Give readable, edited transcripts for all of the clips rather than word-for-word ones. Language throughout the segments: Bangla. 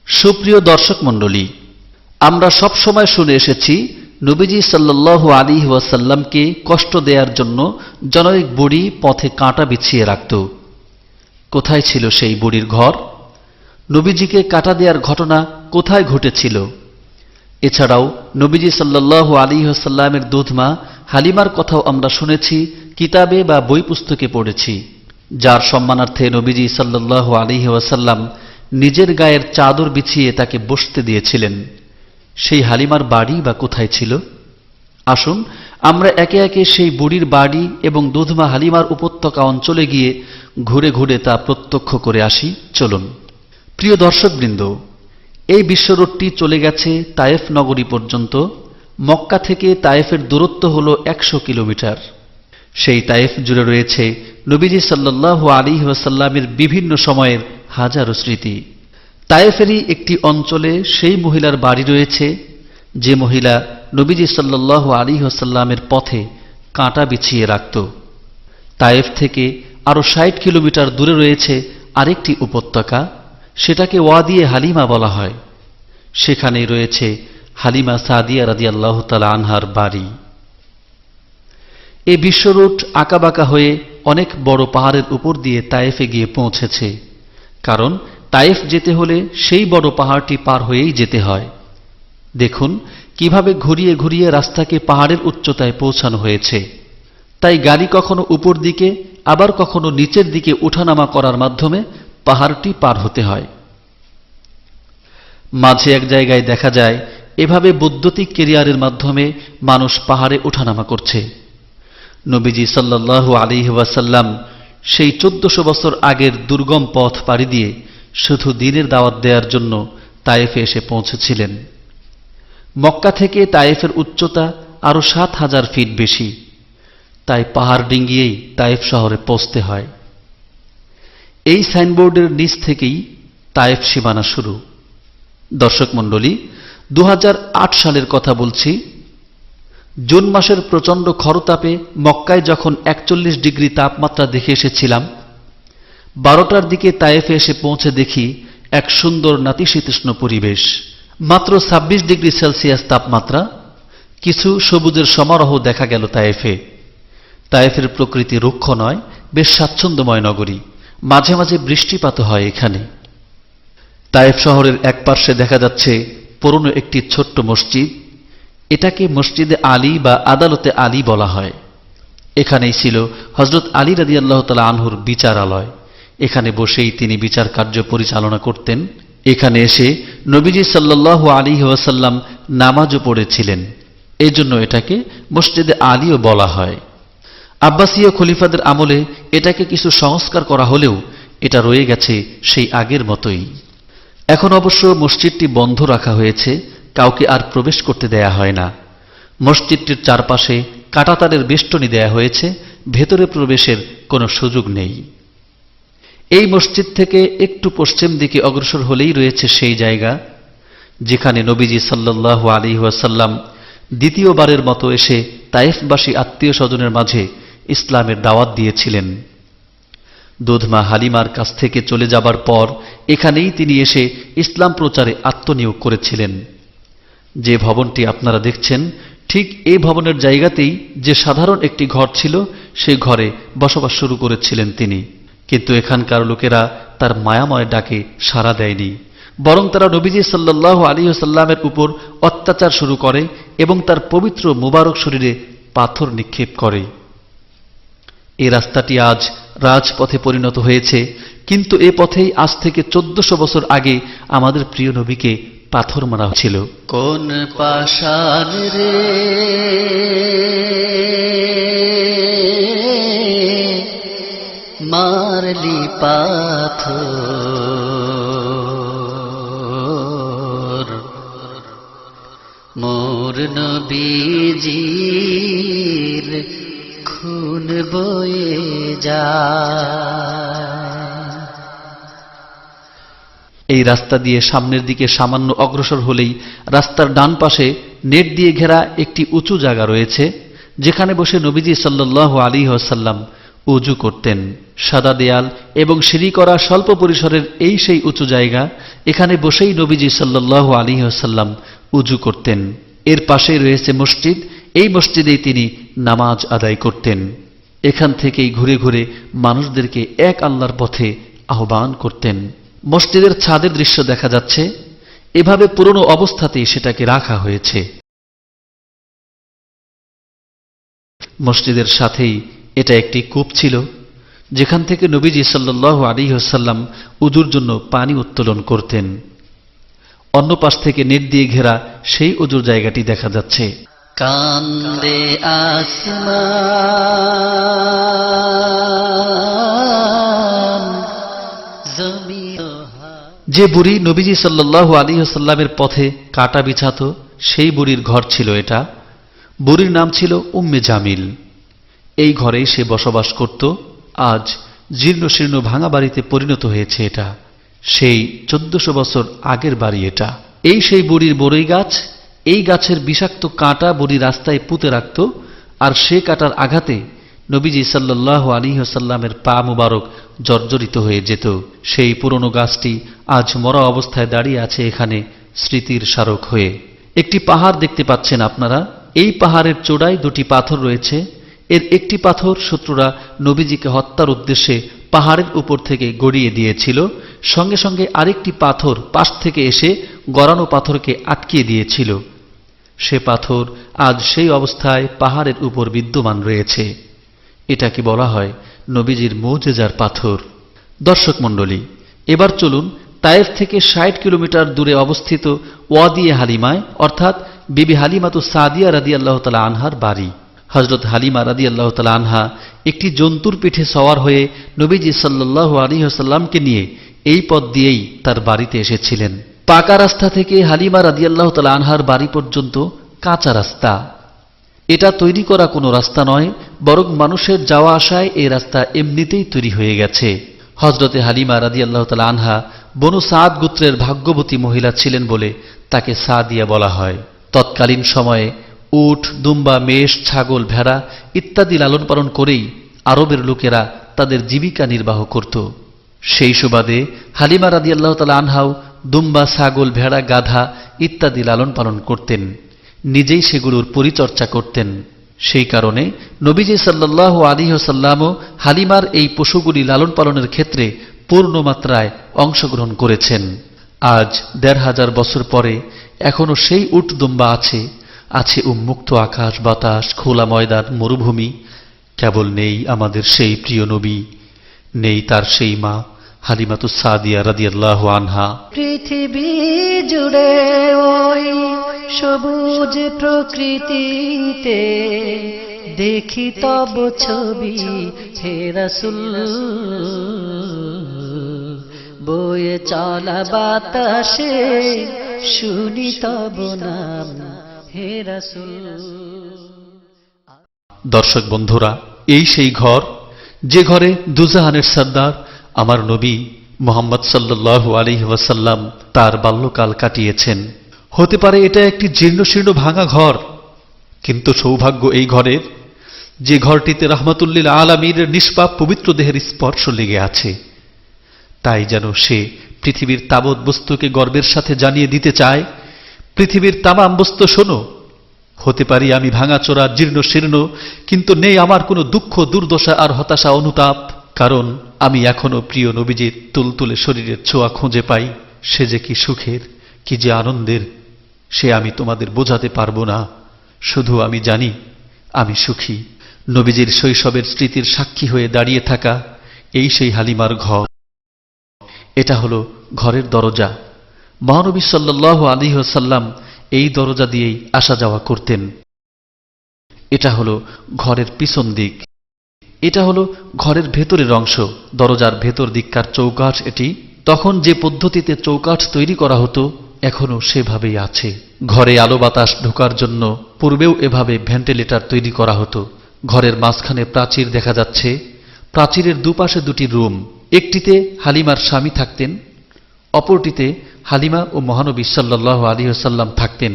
সুপ্রিয় দর্শক মণ্ডলী, আমরা সব সময় শুনে এসেছি নবীজি সাল্লাল্লাহু আলাইহি ওয়াসাল্লামকে কষ্ট দেওয়ার জন্য জনৈক বুড়ি পথে কাঁটা বিছিয়ে রাখত। কোথায় ছিল সেই বুড়ির ঘর? নবীজিকে কাঁটা দেওয়ার ঘটনা কোথায় ঘটেছিল? এছাড়াও নবীজি সাল্লাল্লাহু আলাইহি ওয়াসাল্লামের দুধমা হালিমার কথাও আমরা শুনেছি, কিতাবে বা বই পুস্তকে পড়েছি, যার সম্মানার্থে নবীজি সাল্লাল্লাহু আলাইহি ওয়াসাল্লাম নিজের গায়ের চাদর বিছিয়ে তাকে বসতে দিয়েছিলেন। সেই হালিমার বাড়ি বা কোথায় ছিল? আসুন আমরা একে একে সেই বুড়ির বাড়ি এবং দুধমা হালিমার উপত্যকা অঞ্চলে গিয়ে ঘুরে ঘুরে তা প্রত্যক্ষ করে আসি। চলুন। প্রিয় দর্শকবৃন্দ, এই বিশ্বরোডটি চলে গেছে তায়েফ নগরী পর্যন্ত। মক্কা থেকে তায়েফের দূরত্ব হল 100 কিলোমিটার। সেই তায়েফ জুড়ে রয়েছে নবীজি সাল্লাল্লাহু আলাইহি ওয়াসাল্লামের বিভিন্ন সময়ের হাজারো স্মৃতি। তায়েফেরই একটি অঞ্চলে সেই মহিলার বাড়ি রয়েছে যে মহিলা নবীজি সাল্লাল্লাহু আলাইহি ওয়াসাল্লামের পথে কাঁটা বিছিয়ে রাখত। তায়েফ থেকে আরো 60 কিলোমিটার দূরে রয়েছে আরেকটি উপত্যকা, সেটাকে ওয়াদিয়ে হালিমা বলা হয়। সেখানেই রয়েছে হালিমা সাদিয়া রাদিয়াল্লাহু তাআলা আনহার বাড়ি। এই বিশ্বরুট আঁকাবাঁকা হয়ে অনেক বড় পাহাড়ের উপর দিয়ে তায়েফে গিয়ে পৌঁছেছে, কারণ তায়েফ যেতে হলে সেই বড় পাহাড়টি পার হয়েই যেতে হয়। দেখুন কিভাবে ঘুরিয়ে ঘুরিয়ে রাস্তাকে পাহাড়ের উচ্চতায় পৌঁছানো হয়েছে। তাই গাড়ি কখনো উপর দিকে আবার কখনো নিচের দিকে ওঠানামা করার মাধ্যমে পাহাড়টি পার হতে হয়। মাঝে এক জায়গায় দেখা যায় এভাবে বৈদ্যুতিক ক্যারিয়ারের মাধ্যমে মানুষ পাহাড়ে ওঠানামা করছে। নবীজি সাল্লাল্লাহু আলাইহি ওয়াসাল্লাম সেই 1400 বছর আগের দুর্গম পথ পাড়ি দিয়ে শুধু দ্বীনের দাওয়াত দেওয়ার জন্য তায়েফে এসে পৌঁছেছিলেন। মক্কা থেকে তায়েফের উচ্চতা আরো 7000 ফিট বেশি, তাই পাহাড় ডিঙ্গিয়েই তায়েফ শহরে পৌঁছতে হয়। এই সাইনবোর্ডের নিচ থেকেই তায়েফ সীমানা শুরু। দর্শক মণ্ডলী, 2008 সালের কথা বলছি। জুন মাসের প্রচণ্ড খরতাপে মক্কায় যখন 41 ডিগ্রি তাপমাত্রা দেখে এসেছিলাম, 12টার দিকে তায়েফে এসে পৌঁছে দেখি এক সুন্দর নাতিশীতোষ্ণ পরিবেশ। মাত্র 26 ডিগ্রি সেলসিয়াস তাপমাত্রা। কিছু সবুজের সমারোহ দেখা গেল তায়েফে। তায়েফের প্রকৃতি রুক্ষ নয়, বেশ স্বাচ্ছন্দ্যময় নগরী। মাঝে মাঝে বৃষ্টিপাত হয় এখানে। তায়েফ শহরের এক পার্শ্বে দেখা যাচ্ছে পুরনো একটি ছোট্ট মসজিদ। এটাকে মসজিদে আলী বা আদালতে আলী বলা হয়। এখানেই ছিল হযরত আলী রাদিয়াল্লাহু তাআলা আনহুর বিচারালয়। এখানে বসেই তিনি বিচার কার্য পরিচালনা করতেন। এখানে এসে নবীজি সাল্লাল্লাহু আলাইহি ওয়াসাল্লাম নামাজও পড়েছিলেন। এজন্য এটাকে মসজিদে আলীও বলা হয়। আব্বাসীয় খলিফাদের আমলে এটাকে কিছু সংস্কার করা হলেও এটা রয়ে গেছে সেই আগের মতোই। এখন অবশ্য মসজিদটি বন্ধ রাখা হয়েছে, কাউকে আর প্রবেশ করতে দেয়া হয় না। মসজিদটির চারপাশে কাঁটাতারের বেষ্টনী দেয়া হয়েছে, ভেতরে প্রবেশের কোনো সুযোগ নেই। এই মসজিদ থেকে একটু পশ্চিম দিকে অগ্রসর হলেই রয়েছে সেই জায়গা যেখানে নবীজি সাল্লাল্লাহু আলাইহি ওয়াসাল্লাম দ্বিতীয়বারের মতো এসে তায়েফবাসী আত্মীয় স্বজনের মাঝে ইসলামের দাওয়াত দিয়েছিলেন। দুধমা হালিমার কাছ থেকে চলে যাবার পর এখানেই তিনি এসে ইসলাম প্রচারে আত্মনিয়োগ করেছিলেন। যে ভবনটি আপনারা দেখছেন, ঠিক এই ভবনের জায়গাতেই যে সাধারণ একটি ঘর ছিল, সেই ঘরে বসবাস শুরু করেছিলেন তিনি। কিন্তু এখানকার লোকেরা তার মায়াময় ডাকে সাড়া দেয়নি, বরং তারা নবীজি সাল্লাল্লাহু আলাইহি ওয়াসাল্লামের উপর অত্যাচার শুরু করে এবং তার পবিত্র মুবারক শরীরে পাথর নিক্ষেপ করে। এই রাস্তাটি আজ রাজপথে পরিণত হয়েছে, কিন্তু এ পথেই আজ থেকে 1400 বছর আগে আমাদের প্রিয় নবীকে পাথর মারা হয়েছিল। কোন পাষাণ রে মারলি পাথর, মোর নবীজির খুন বয়ে যায়। এই রাস্তা দিয়ে সামনের দিকে সামান্য অগ্রসর হলেই রাস্তার ডান পাশে নেট দিয়ে ঘেরা একটি উঁচু জায়গা রয়েছে, যেখানে বসে নবীজি সাল্লাল্লাহু আলাইহি ওয়াসাল্লাম উজু করতেন। সাদা দেয়াল এবং সিঁড়ি করা স্বল্প পরিসরের এই সেই উঁচু জায়গা, এখানে বসেই নবীজি সাল্লাল্লাহু আলাইহি ওয়াসাল্লাম উজু করতেন। এর পাশেই রয়েছে মসজিদ, এই মসজিদেই তিনি নামাজ আদায় করতেন। এখান থেকেই ঘুরে ঘুরে মানুষদেরকে এক আল্লাহর পথে আহ্বান করতেন। মসজিদের ছাদের দৃশ্য দেখা যাচ্ছে, এভাবে পুরনো অবস্থাতেই সেটাকে রাখা হয়েছে। মসজিদের সাথেই এটা একটি কূপ ছিল, যেখান থেকে নবীজি সাল্লাল্লাহু আলাইহি ওয়াসাল্লাম উজুর জন্য পানি উত্তোলন করতেন। অন্য পাশ থেকে নেট দিয়ে ঘেরা সেই উজুর জায়গাটি দেখা যাচ্ছে। কান্দে আসমান জমিন যে বুড়ি নবীজি সাল্লাল্লাহু আলাইহি ওয়াসাল্লামের পথে কাটা বিছাতো, সেই বুড়ির ঘর ছিল এটা। বুড়ির নাম ছিল উম্মে জামিল। এই ঘরেই সে বসবাস করত। আজ জীর্ণ শীর্ণ ভাঙা বাড়িতে পরিণত হয়েছে এটা। সেই 1400 বছর আগের বাড়ি এটা। এই সেই বুড়ির বড়ই গাছ। এই গাছের বিষাক্ত কাঁটা বুড়ি রাস্তায় পুঁতে রাখত, আর সে কাঁটার আঘাতে নবীজি সাল্লাল্লাহু আলাইহি ওয়াসাল্লামের পা মুবারক জর্জরিত হয়ে যেত। সেই পুরনো গাছটি আজ মরা অবস্থায় দাঁড়িয়ে আছে এখানে স্মৃতির স্মারক হয়ে। একটি পাহাড় দেখতে পাচ্ছেন আপনারা। এই পাহাড়ের চূড়ায় দুটি পাথর রয়েছে। এর একটি পাথর শত্রুরা নবীজিকে হত্যার উদ্দেশ্যে পাহাড়ের উপর থেকে গড়িয়ে দিয়েছিল, সঙ্গে সঙ্গে আরেকটি পাথর পাশ থেকে এসে গড়ানো পাথরকে আটকিয়ে দিয়েছিল। সে পাথর আজ সেই অবস্থায় পাহাড়ের উপর বিদ্যমান রয়েছে। এটাকে বলা হয় নবীজির মুজেজার পাথর। দর্শক মণ্ডলী, এবার চলুন তায়েফ থেকে 60 কিলোমিটার দূরে অবস্থিত ওয়াদিয়ে হালিমায়, অর্থাৎ বিবি হালিমাতু সাদিয়া রাদিয়াল্লাহু তাআলা আনহার বাড়ি। হযরত হালিমা রাদিয়াল্লাহু তাআলা আনহা একটি জন্তুর পিঠে সওয়ার হয়ে নবীজি সাল্লাল্লাহু আলাইহি ওয়াসাল্লামকে নিয়ে এই পথ দিয়েই তার বাড়িতে এসেছিলেন। পাকা রাস্তা থেকে হালিমা রাদিয়াল্লাহু তাআলা আনহার বাড়ি পর্যন্ত কাঁচা রাস্তা। এটা তৈরি করা কোনো রাস্তা নয়, বরং মানুষের যাওয়া আসায় এই রাস্তা এমনিতেই তৈরি হয়ে গেছে। হযরতে হালিমা রাদিয়াল্লাহু তাআলা আনহা বনু সাদ গোত্রের ভাগ্যবতী মহিলা ছিলেন বলে তাকে সাদিয়া বলা হয়। তৎকালীন সময়ে উট, দুম্বা, মেষ, ছাগল, ভেড়া ইত্যাদি লালন পালন করেই আরবের লোকেরা তাদের জীবিকা নির্বাহ করত। সেই সুবাদে হালিমা রাদিয়াল্লাহু তাআলা আনহাও দুম্বা, ছাগল, ভেড়া, গাধা ইত্যাদি লালন পালন করতেন। নিজেই সেগুলোর পরিচর্যা করতেন। সেই কারণে নবীজি সাল্লাল্লাহু আলাইহি ওয়াসাল্লামও হালিমার এই পশুগুলি লালন পালনের ক্ষেত্রে পূর্ণ মাত্রায় অংশগ্রহণ করেছেন। আজ ১৫০০ বছর পরে এখনো সেই উট, দুম্বা আছে। আছে উন্মুক্ত আকাশ, বাতাস, খোলা ময়দান, মরুভূমি। কেবল নেই আমাদের সেই প্রিয় নবী, নেই তার সেই মা হালিমাতু সাদিয়া রাদিয়াল্লাহু আনহা। পৃথিবী জুড়ে ওই সবুজ প্রকৃতিতে দেখি তব ছবি হে রাসূল, বয়ে চলা বাতাসে শুনি তব নাম হে রাসূল। দর্শক বন্ধুরা, এই সেই ঘর, যে ঘরে দুজাহানের সর্দার আমার নবী মুহাম্মদ সাল্লাল্লাহু আলাইহি ওয়াসাল্লাম তার বাল্যকাল কাটিয়েছেন। হতে পারে এটা একটি জীর্ণশীর্ণ ভাঙা ঘর, কিন্তু সৌভাগ্য এই ঘরের যে ঘরটিতে রাহমাতুল্লিল আলামিনের নিষ্পাপ পবিত্র দেহের স্পর্শ লেগে আছে। তাই যেন সে পৃথিবীর তাবৎ বস্তুকে গর্বের সাথে জানিয়ে দিতে চায়, পৃথিবীর তামাম বস্তু শোনো, হতে পারি আমি ভাঙাচোরা, জীর্ণ শীর্ণ, কিন্তু নেই আমার কোনো দুঃখ, দুর্দশা আর হতাশা, অনুতাপ। কারণ আমি এখনো প্রিয় নবীজির তুলতুলে শরীরের ছোঁয়া খুঁজে পাই। সে যে কি সুখের, কি যে আনন্দের, সে আমি তোমাদের বোঝাতে পারবো না। শুধু আমি জানি আমি সুখী। নবীজির শৈশবের স্মৃতির সাক্ষী হয়ে দাঁড়িয়ে থাকা এই সেই হালিমার ঘর। এটা হলো ঘরের দরজা। মহানবী সাল্লাল্লাহু আলাইহি ওয়াসাল্লাম এই দরজা দিয়েই আসা যাওয়া করতেন। এটা হলো ঘরের পিছন দিক। এটা হলো ঘরের ভেতরের অংশ, দরজার ভেতর দিককার চৌকাঠ এটি। তখন যে পদ্ধতিতে চৌকাঠ তৈরি করা হতো এখনো সেভাবেই আছে। ঘরে আলো বাতাস ঢোকার জন্য পূর্বেও এভাবে ভেন্টিলেটর তৈরি করা হতো। ঘরের মাঝখানে প্রাচীর দেখা যাচ্ছে। প্রাচীরের দুপাশে দুটি রুম। একটিতে হালিমার স্বামী থাকতেন, অপরটিতে হালিমা ও মহানবী সাল্লাল্লাহু আলাইহি ওয়াসাল্লাম থাকতেন।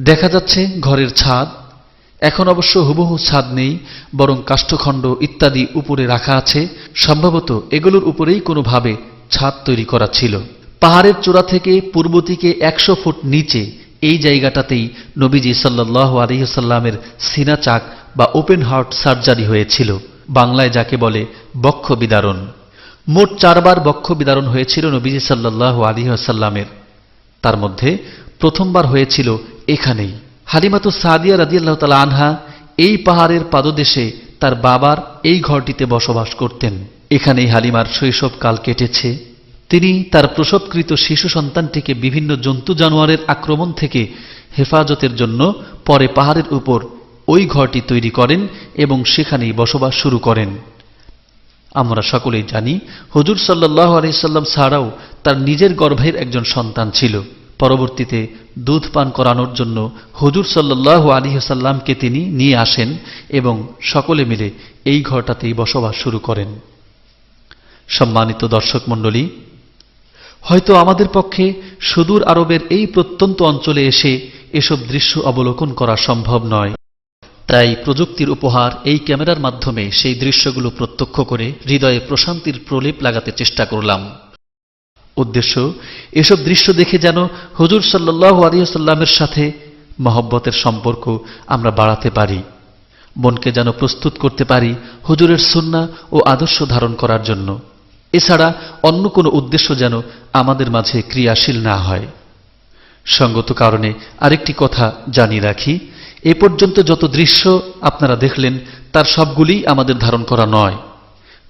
দেখা যাচ্ছে ঘরের ছাদ। এখন অবশ্য হুবহু ছাদ নেই, বরং কাষ্ঠখণ্ড ইত্যাদি উপরে রাখা আছে। সম্ভবত এগুলোর উপরেই কোনোভাবে ছাদ তৈরি করা ছিল। পাহাড়ের চূড়া থেকে পূর্ব দিকে 100 ফুট নিচে এই জায়গাটাতেই নবীজি সাল্লাল্লাহু আলাইহি ওয়াসাল্লামের সিনা চাক বা ওপেন হার্ট সার্জারি হয়েছিল, বাংলায় যাকে বলে বক্ষ বিদারণ। মোট 4 বার বক্ষ বিদারণ হয়েছিল নবীজি সাল্লাল্লাহু আলাইহি ওয়াসাল্লামের। তার মধ্যে প্রথমবার হয়েছিল এখানেই। হালিমাতু সাদিয়া রাদিয়াল্লাহু তাআলা আনহা এই পাহাড়ের পাদদেশে তার বাবার এই ঘরটিতে বসবাস করতেন। এখানেই হালিমার শৈশবকাল কেটেছে। তিনি তার প্রসবকৃত শিশু সন্তানটিকে বিভিন্ন জন্তু জানোয়ারের আক্রমণ থেকে হেফাজতের জন্য পরে পাহাড়ের উপর ওই ঘরটি তৈরি করেন এবং সেখানেই বসবাস শুরু করেন। আমরা সকলেই জানি হুজুর সাল্লাল্লাহু আলাইহি সাল্লাম ছাড়াও তার নিজের গর্ভের একজন সন্তান ছিল। পরবর্তীতে দুধ পান করানোর জন্য হুজুর সাল্লাল্লাহু আলাইহি সাল্লামকে তিনি নিয়ে আসেন এবং সকলে মিলে এই ঘরটাতেই বসবাস শুরু করেন। সম্মানিত দর্শক মণ্ডলী, হয়তো আমাদের পক্ষে সুদূর আরবের এই প্রত্যন্ত অঞ্চলে এসে এসব দৃশ্য অবলোকন করা সম্ভব নয়। তাই প্রযুক্তির উপহার এই ক্যামেরার মাধ্যমে সেই দৃশ্যগুলো প্রত্যক্ষ করে হৃদয়ে প্রশান্তির প্রলেপ লাগাতে চেষ্টা করলাম। উদ্দেশ্য, এসব দৃশ্য দেখে যেন হুজুর সাল্লাল্লাহু আলাইহি ওয়াসাল্লামের সাথে মহব্বতের সম্পর্ক আমরা বাড়াতে পারি, মনকে যেন প্রস্তুত করতে পারি হুজুরের সুন্নাহ ও আদর্শ ধারণ করার জন্য। এছাড়া অন্য কোনো উদ্দেশ্য যেন আমাদের মাঝে ক্রিয়াশীল না হয়। সঙ্গত কারণে আরেকটি কথা জানিয়ে রাখি, এ পর্যন্ত যত দৃশ্য আপনারা দেখলেন তার সবগুলিই আমাদের ধারণ করা নয়।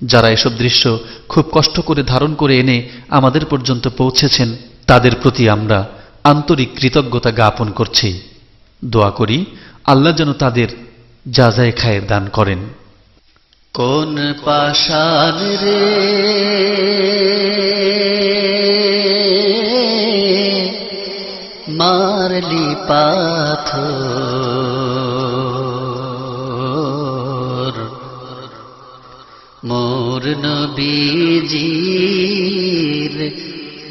যারা এসব দৃশ্য খুব কষ্ট করে ধারণ করে এনে আমাদের পর্যন্ত পৌঁছেছেন তাদের প্রতি আমরা আন্তরিক কৃতজ্ঞতা জ্ঞাপন করছি। দোয়া করি আল্লাহ যেন তাদের জাযায়ে খায়ের দান করেন। কোন পাষাণ রে মারলি পাথর, মোর নবীজির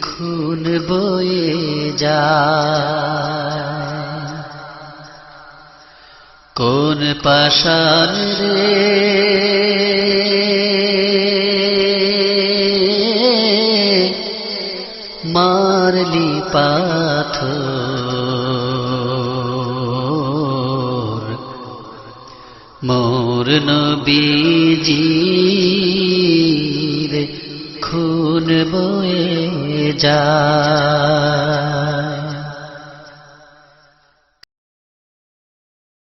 খুন বয়ে যায়। কোন পাষাণ রে মারলি পাথর, মোর নবীজির খুন বয়ে যায়।